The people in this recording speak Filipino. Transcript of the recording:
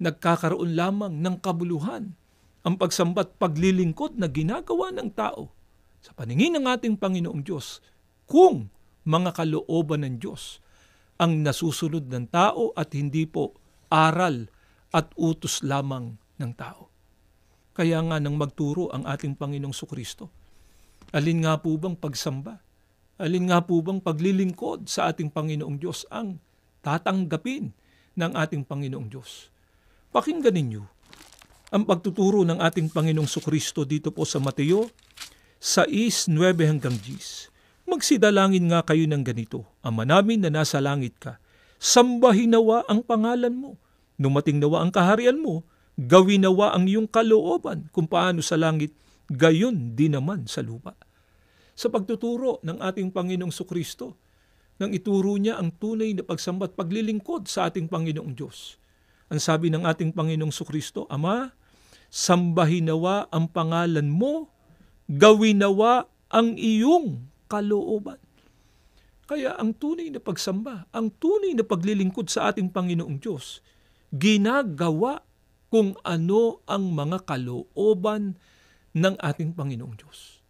nagkakaroon lamang ng kabuluhan ang pagsamba't paglilingkod na ginagawa ng tao sa paningin ng ating Panginoong Diyos kung mga kalooban ng Diyos ang nasusunod ng tao at hindi po aral at utos lamang ng tao. Kaya nga nang magturo ang ating Panginoong Sukristo, alin nga po bang pagsamba? Alin nga po bang paglilingkod sa ating Panginoong Diyos ang tatanggapin ng ating Panginoong Diyos? Pakinggan ninyo ang pagtuturo ng ating Panginoong Sukristo dito po sa Mateo 6:9-10. Magsidalangin nga kayo ng ganito, Ama namin na nasa langit ka, sambahin nawa ang pangalan mo, dumating nawa ang kaharian mo, gawin nawa ang iyong kalooban kung paano sa langit, gayon din naman sa lupa. Sa pagtuturo ng ating Panginoong Sukristo, nang ituro niya ang tunay na pagsamba at paglilingkod sa ating Panginoong Diyos. Ang sabi ng ating Panginoong Sukristo, Ama, sambahin nawa ang pangalan mo, gawin nawa ang iyong kalooban. Kaya ang tunay na pagsamba, ang tunay na paglilingkod sa ating Panginoong Diyos, ginagawa kung ano ang mga kalooban ng ating Panginoong Diyos.